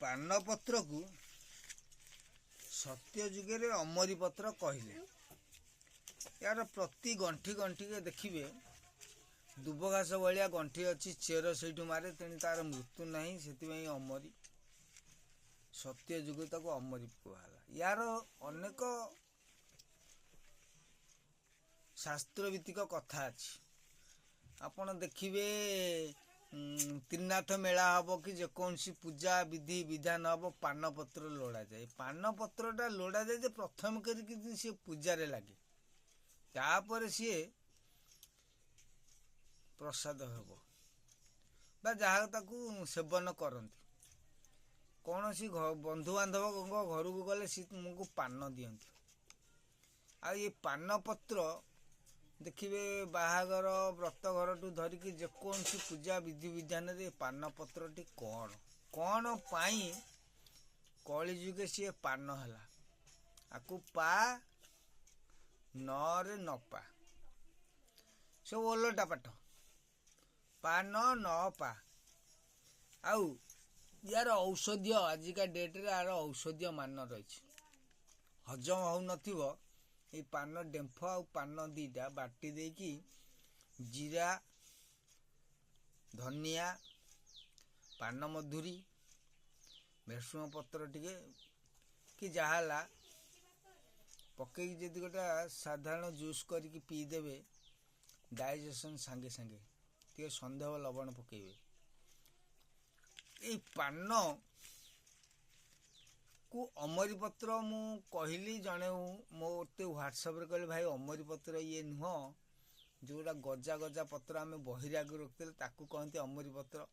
पानपत्र को सत्य जुगे अमरी पत्र कहले। यार प्रति गंठी गंठी के देखिए दुब घास भाया गंठी अच्छी चेर से मारे तेणु तार मृत्यु नहीं से अमरी सत्य जुग ताको अमरी कहला। यार अनेक शास्त्रभित्तिक कथा अच्छी आपण देखिए त्रिनाथ मेला हम कि जेकोसी पूजा विधि विधान हम पानपत्र लोड़ा जाए। पानपत्रटा लोड़ा जाए प्रथम करके सी पूजारे लगे तापर सी प्रसाद हेब बा जहाँ ताकू सेवन करती। कौन सी बंधुबांधव घर को गले सी तुमको पान दियंती। आ ये पानपत्र देखिए बाहागर व्रतघर ठू धरिकी जेकोसी पूजा विधि विधान रे पानपत्रटी कौन कौन पाई कलिजुगे सी पान है आपको पा न रे न पा सब ओलटा पाठ पान न पा आउ यार औषधीय आजिका डेट्रे यार औषधीय मान रही हजम हो नथिबो। ये पान डेम्फ आ पान दीटा बाटी देकी जीरा धनिया पान मधुरी भेसुआ पत्र टिके कि जहाला पकई जदि गोटा साधारण जूस करके पीदेवे डाइजेशन सांगे सांगे टे संदेह लवण पकेबे। ये पान को अमरी पत्र मु कहली जड़े मोते व्हाट्सएप कहले भाई अमरी पत्र ये नुह जोड़ा गजा गजा पत्र आम बहिरे आगे रखते ताकू कहते अमरी पत्र।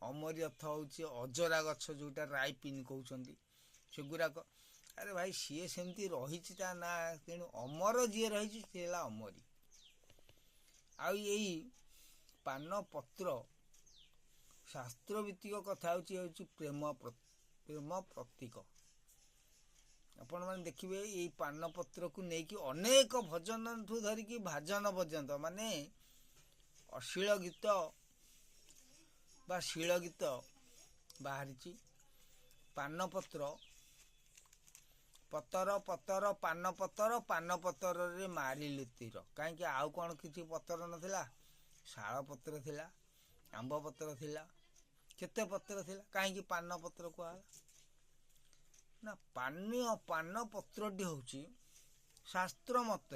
अमरी अर्थ हूँ अजरा गछ जोटा राइपिन कहते सेगुराक। अरे भाई सी सेमती रही ना तेणु अमर जी रही सी अमरी। आई पान पत्र शास्त्रभित्तिक कथा हूँ प्रेम प्रतीक। आपण मैंने देखिए ये पानपत्र को लेकिन अनेक भजन ठू धरिकी भाजन पर्यंत माने अश्लील गीत बा शील गीत बाहरी। पानपत्र पतर पतर पानपत्र पानपत्र रे मारिले तीर कहीं आउ कौन किसी पत्र नाला शाल पत्र थिला आंब पत्र थिला केते पत्र थिला कहीं पानपत्र कहला ना। पान पत्रटी हूँ शास्त्र मत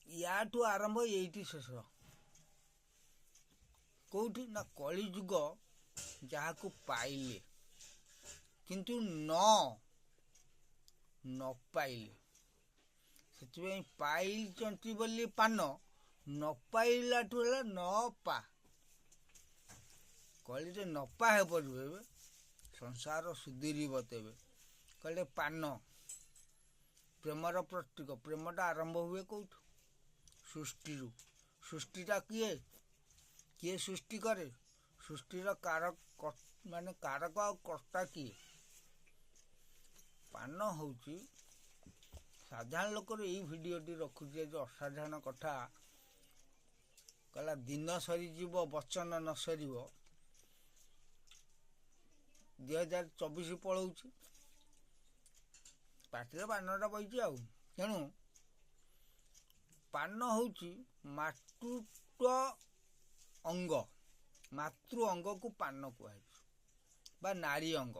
याठू आरंभ ये शेष कौटी ना कलिजुग जहाँ को पाइले किंतु न पाइले से पाई बोली पान न पाइला ठू न पा कली न पा है पड़े संसार सुधीर तेबे कहले पान प्रेमर प्रतीक। प्रेमटा आरंभ हुए कौट सृष्टि सृष्टिटा किए किए सृष्टि करे सृष्टिर कारक माने कारक आ कर्ता किए। पान हूँ साधारण लोकर यही भिडटी रखुचे जो असाधारण कथा कहला दिन सरीज वचन न सर 2024 पलाऊँ पार्टी पानटा बही आ तेणु पान हूँ मातृत्व अंग मातृ अंग को पान कहुए बा नारी अंग।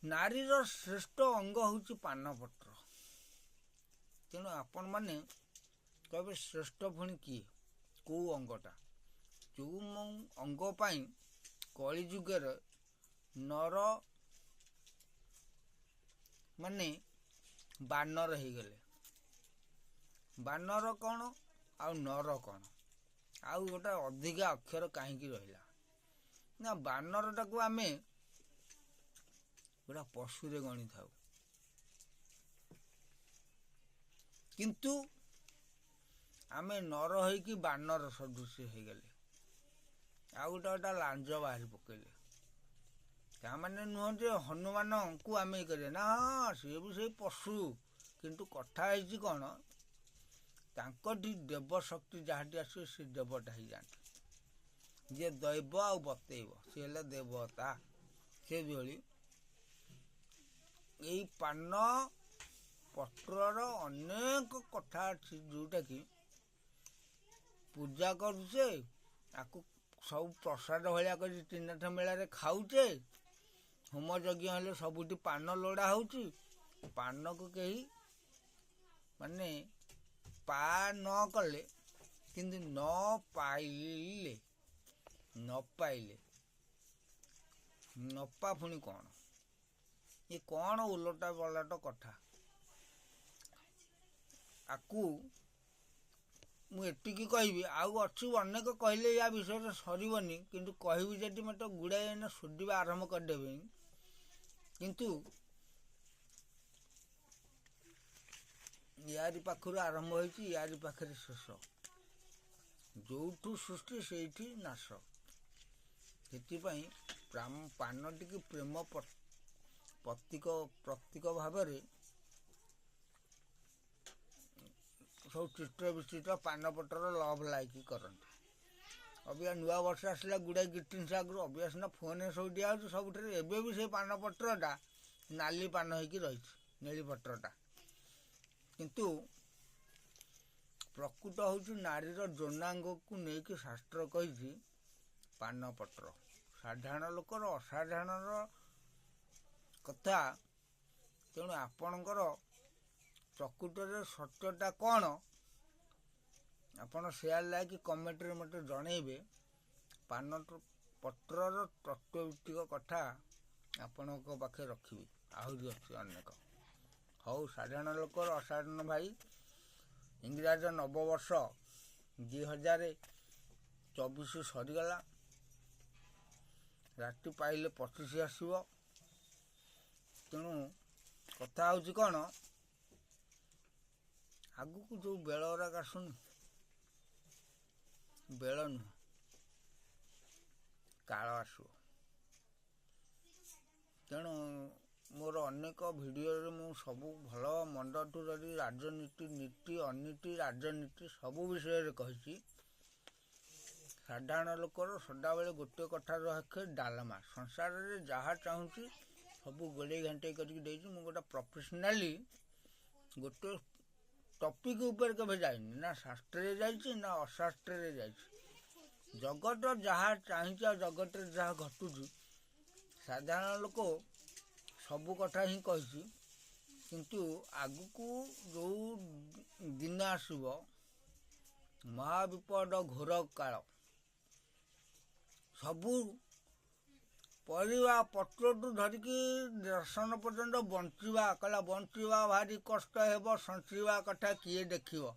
नारीर श्रेष्ठ अंग हूँ पानपत्र। तेणु आपण मैंने कहे श्रेष्ठ पुणी किए कौ अंगटा जो अंग पाई कलिजुगर नर माने बानर हो गले। बानर कौन आ नर कौन आउ गोटा अधिका अक्षर कहीं रहा ना बानरटा को आम गोटा पशुरे गणी था किंतु आमे नर हो बानर सदृश हो गले आ गोटा गोटा लांज बाहरी पकेले क्या माने नुह जे हनुमान को आम करें ना हाँ सी भी से पशु किंतु कथा है कौन तांकटी देव शक्ति जहाँ आस से देवटा ही जाते ଯିଏ ଦୈବ ଆଉ ବତେଇବ ସିଏ ହେଲେ ଦେବତା। ସେଭଳି ଏଇ ପାନ ପତ୍ରର ଅନେକ କଥା ଅଛି ଯେଉଁଟାକି ପୂଜା କରୁଛେ, ଆକୁ ସବୁ ପ୍ରସାଦ ଭଳିଆ କରି ତ୍ରିନାଥ ମେଳାରେ ଖାଉଛେ, ହୋମ ଯଜ୍ଞ ହେଲେ ସବୁଠି ପାନ ଲୋଡ଼ା ହେଉଛି। ପାନକୁ କେହି ମାନେ ପା ନ କଲେ କିନ୍ତୁ ନ ପାଇଲେ ନପା ପୁଣି କ'ଣ? ଏ କ'ଣ ଓଲଟା ବଲଟ କଥା। ଆକୁ ମୁଁ ଏତିକି କହିବି, ଆଉ ଅଛି ଅନେକ କହିଲେ ୟା ବିଷୟରେ ସରିବନି, କିନ୍ତୁ କହିବି ଯଦି ମୋତେ ଗୁଡ଼ାଏ ଏଇନା ଶୋଧିବା ଆରମ୍ଭ କରିଦେବି। କିନ୍ତୁ ୟାରି ପାଖରୁ ଆରମ୍ଭ ହୋଇଛି, ୟାରି ପାଖରେ ଶେଷ। ଯୋଉଠୁ ସୃଷ୍ଟି ସେଇଠି ନାଶ। ସେଥିପାଇଁ ପାନଟିକୁ ପ୍ରେମ ପ୍ରତୀକ ଭାବରେ ସବୁ ଚିତ୍ର ବିଚିତ୍ର ପାନପତ୍ରର ଲଭ୍ ଲାଇକ୍ କରନ୍ତି। ଅବିକା ନୂଆ ବର୍ଷ ଆସିଲା, ଗୁଡ଼ାଏ ଗ୍ରିଟିଂସ୍ ଆଗରୁ ଅବିକା ସିନା ଫୋନରେ ସବୁ ଦିଆହେଉଛି ସବୁଠାରେ, ଏବେ ବି ସେ ପାନପତ୍ରଟା ନାଲି ପାନ ହେଇକି ରହିଛି, ନେଳି ପତ୍ରଟା। କିନ୍ତୁ ପ୍ରକୃତ ହେଉଛି ନାରୀର ଯୌନାଙ୍ଗକୁ ନେଇକି ଶାସ୍ତ୍ର କହିଛି ପାନପତ୍ର। ସାଧାରଣ ଲୋକର ଅସାଧାରଣର କଥା। ତେଣୁ ଆପଣଙ୍କର ପ୍ରକୃତରେ ସତ୍ୟଟା କ'ଣ, ଆପଣ ସେୟାର ଲାଇକ୍ କମେଣ୍ଟରେ ମୋତେ ଜଣେଇବେ। ପାନ ପତ୍ରର ତତ୍ତ୍ୱଭିତ୍ତିକ କଥା ଆପଣଙ୍କ ପାଖେ ରଖିବି, ଆହୁରି ଅଛି ଅନେକ। ହଉ, ସାଧାରଣ ଲୋକର ଅସାଧାରଣ ଭାଇ, ଇଂରାଜ ନବବର୍ଷ 2024 ସରିଗଲା। ରାତି ପାଇଲେ 25 ଆସିବ। ତେଣୁ କଥା ହେଉଛି କ'ଣ, ଆଗକୁ ଯେଉଁ ବେଳ ଗୁଡ଼ାକ ଆସୁନି, ବେଳ ନୁହଁ କାଳ ଆସିବ। ତେଣୁ ମୋର ଅନେକ ଭିଡ଼ିଓରେ ମୁଁ ସବୁ ଭଲ ମନ୍ଦଠୁ ଧରି ରାଜନୀତି, ନୀତି, ଅନୀତି, ରାଜନୀତି ସବୁ ବିଷୟରେ କହିଛି। ସାଧାରଣ ଲୋକର ସଦାବେଳେ ଗୋଟିଏ କଥା ରଖେ, ଡାଲମା। ସଂସାରରେ ଯାହା ଚାହୁଁଛି ସବୁ ଗୋଳେଇ ଘାଣ୍ଟେଇ କରିକି ଦେଇଛି। ମୁଁ ଗୋଟେ ପ୍ରଫେସନାଲି ଗୋଟେ ଟପିକ୍ ଉପରେ କେବେ ଯାଇନି, ନା ଶାସ୍ତ୍ରରେ ଯାଇଛି ନା ଅଶାସ୍ତ୍ରରେ ଯାଇଛି। ଜଗତ ଯାହା ଚାହିଁଛି ଆଉ ଜଗତରେ ଯାହା ଘଟୁଛି, ସାଧାରଣ ଲୋକ ସବୁ କଥା ହିଁ କହିଛି। କିନ୍ତୁ ଆଗକୁ ଯେଉଁ ଦିନ ଆସିବ, ମହାବିପଦ ଘୋର କାଳ, ସବୁ ପରିବା ପତ୍ରଠୁ ଧରିକି ଦର୍ଶନ ପର୍ଯ୍ୟନ୍ତ ବଞ୍ଚିବା, କହିଲା ବଞ୍ଚିବା ଭାରି କଷ୍ଟ ହେବ, ସଞ୍ଚିବା କଥା କିଏ ଦେଖିବ।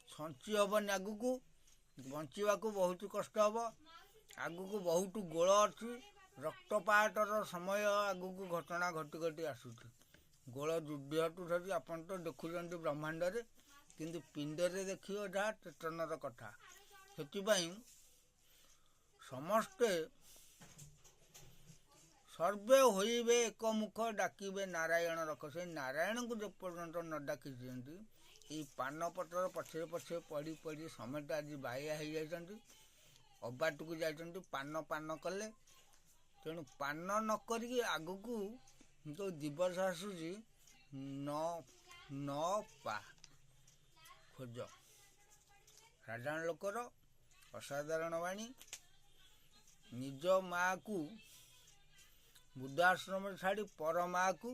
ସଞ୍ଚି ହେବନି, ଆଗକୁ ବଞ୍ଚିବାକୁ ବହୁତ କଷ୍ଟ ହେବ। ଆଗକୁ ବହୁତ ଗୋଳ ଅଛି, ରକ୍ତପାତର ସମୟ ଆଗକୁ ଘଟଣା ଘଟି ଘଟି ଆସୁଛି। ଗୋଳ ଯୁଦ୍ଧଠୁ ଧରି ଆପଣ ତ ଦେଖୁଛନ୍ତି ବ୍ରହ୍ମାଣ୍ଡରେ, କିନ୍ତୁ ପିଣ୍ଡରେ ଦେଖିବ ଯାହା ଚେତନର କଥା। ସେଥିପାଇଁ ସମସ୍ତେ ସର୍ବେ ହୋଇବେ ଏକମୁଖ, ଡାକିବେ ନାରାୟଣ ରଖ। ସେଇ ନାରାୟଣଙ୍କୁ ଯେପର୍ଯ୍ୟନ୍ତ ନ ଡାକିଛନ୍ତି, ଏଇ ପାନପତ୍ରର ପଛରେ ପଛରେ ପଡ଼ି ପଡ଼ି ସମେତ ଆଜି ବାଇଆ ହେଇଯାଇଛନ୍ତି, ଅବାଟକୁ ଯାଇଛନ୍ତି। ପାନ କଲେ। ତେଣୁ ପାନ ନ କରିକି ଆଗକୁ ଯେଉଁ ଦିବସ ଆସୁଛି, ନ ପା ଖୋଜ। ସାଧାରଣ ଲୋକର ଅସାଧାରଣ ବାଣୀ। ନିଜ ମାଆକୁ ବୃଦ୍ଧାଶ୍ରମରେ ଛାଡ଼ି ପର ମାଆକୁ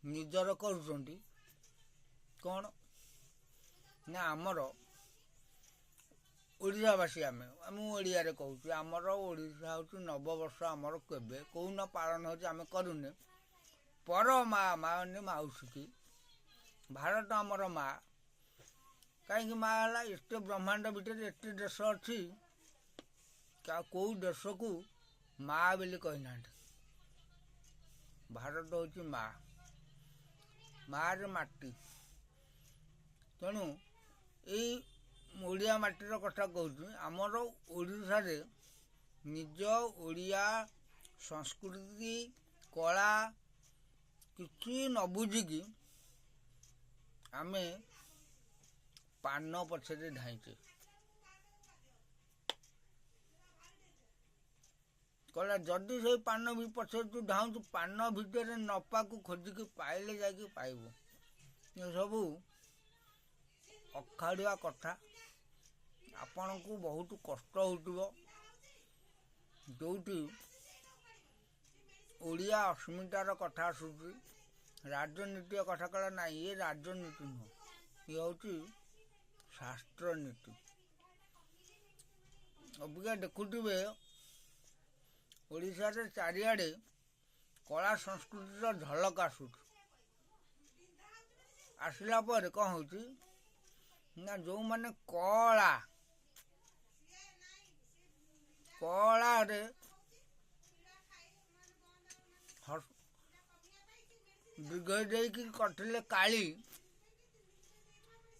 ନିଜର କରୁଛନ୍ତି। କ'ଣ ନା, ଆମର ଓଡ଼ିଶାବାସୀ, ଆମେ ଓଡ଼ିଆରେ କହୁଛୁ, ଆମର ଓଡ଼ିଶା ହେଉଛି ନବବର୍ଷ। ଆମର କେବେ କେଉଁନ ପାଳନ ହେଉଛି ଆମେ କରୁନେ। ପର ମା' ମାନେ ମାଉସୀକି, ଭାରତ ଆମର ମା'। କାହିଁକି ମା' ହେଲା? ଏତେ ବ୍ରହ୍ମାଣ୍ଡ ଭିତରେ ଏତେ ଦେଶ ଅଛି, କେଉଁ ଦେଶକୁ ମା' ବୋଲି କହିନାହାନ୍ତି। ଭାରତ ହେଉଛି ମା', ମା'ରେ ମାଟି। ତେଣୁ ଏଇ ଓଡ଼ିଆ ମାଟିର କଥା କହୁଛି। ଆମର ଓଡ଼ିଶାରେ ନିଜ ଓଡ଼ିଆ ସଂସ୍କୃତି, କଳା କିଛି ନ ବୁଝିକି ଆମେ ପାନ ପଛରେ ଧାଇଁଛେ। କହିଲା ଯଦି ସେଇ ପାନ ବି ପଛରେ ତୁ ଧାଉଁଛୁ ପାନ ଭିତରେ ନପାକୁ ଖୋଜିକି ପାଇଲେ ଯାଇକି ପାଇବୁ। ଏସବୁ ଅଖାଡ଼ୁଆ କଥା, ଆପଣଙ୍କୁ ବହୁତ କଷ୍ଟ ହେଉଥିବ। ଯେଉଁଠି ଓଡ଼ିଆ ଅସ୍ମିତାର କଥା ଆସୁଛି, ରାଜନୀତିର କଥା କହିଲା ନାହିଁ, ଇଏ ରାଜନୀତି ନୁହଁ, ଇଏ ହେଉଛି ଶାସ୍ତ୍ରନୀତି। ଅବିକା ଦେଖୁଥିବେ ଓଡ଼ିଶାରେ ଚାରିଆଡ଼େ କଳା ସଂସ୍କୃତିର ଝଲକ ଆସୁଛି। ଆସିଲା ପରେ କ'ଣ ହେଉଛି ନା ଯେଉଁମାନେ କଳାରେ ଦୀର୍ଘ ଦେଇକି କରିଥିଲେ କାଳି,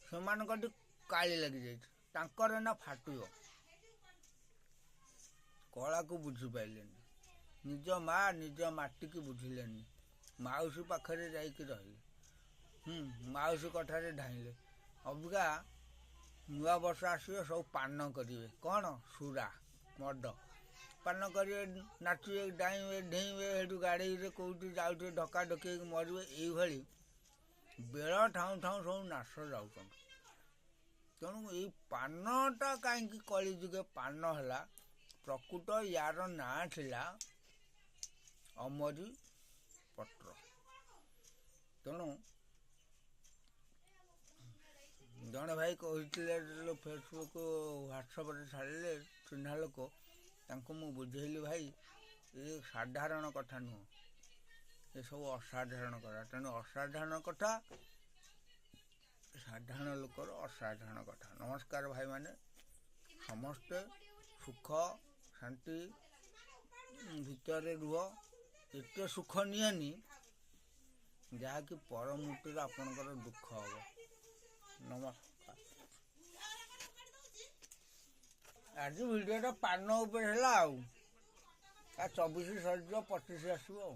ସେମାନଙ୍କଠି କାଳି ଲାଗିଯାଇଛି, ତାଙ୍କର ନା ଫାଟିବ। କଳାକୁ ବୁଝିପାରିଲେନି, ନିଜ ମା ନିଜ ମାଟିକି ବୁଝିଲେନି, ମାଉସୀ ପାଖରେ ଯାଇକି ରହିଲେ, ମାଉସୀ କଥାରେ ଧାଇଁଲେ। ଅବିକା ନୂଆ ବର୍ଷ ଆସିବ, ସବୁ ପାନ କରିବେ, କ'ଣ ସୁରା ମଦ ପାନ କରିବେ, ନାଚିବେ, ଡାଇଁବେ, ଢେଇଁବେ, ସେଠୁ ଗାଡ଼ିରେ କେଉଁଠି ଯାଉଥିବେ ଧକ୍କା ଧକେଇକି ମରିବେ। ଏଇଭଳି ବେଳ ଠାଉଁ ଠାଉଁ ସବୁ ନାଶ ଯାଉଛନ୍ତି। ତେଣୁ ଏଇ ପାନଟା କାହିଁକି କଳିଯୁଗେ ପାନ ହେଲା? ପ୍ରକୃତ ୟାର ନାଁ ଥିଲା ଅମରି ପତ୍ର। ତେଣୁ ଜଣେ ଭାଇ କହିଥିଲେ, ଫେସବୁକ୍ ହ୍ୱାଟ୍ସଆପ୍ରେ ଛାଡ଼ିଲେ, ଚିହ୍ନା ଲୋକ, ତାଙ୍କୁ ମୁଁ ବୁଝେଇଲି, ଭାଇ ଏ ସାଧାରଣ କଥା ନୁହଁ, ଏସବୁ ଅସାଧାରଣ କଥା। ତେଣୁ ଅସାଧାରଣ କଥା ସାଧାରଣ ଲୋକର ଅସାଧାରଣ କଥା। ନମସ୍କାର ଭାଇମାନେ, ସମସ୍ତେ ସୁଖ ଶାନ୍ତି ଭିତରେ ରୁହ। ଏତେ ସୁଖ ନିଏନି ଯାହାକି ପରମୂର୍ତ୍ତିରେ ଆପଣଙ୍କର ଦୁଃଖ ହେବ। ନମସ୍କାର। ଆଜି ଭିଡ଼ିଓଟା ପାନ ଉପରେ ହେଲା, ଆଉ 24 ସରିଯିବ, 25 ଆସିବ ଆଉ।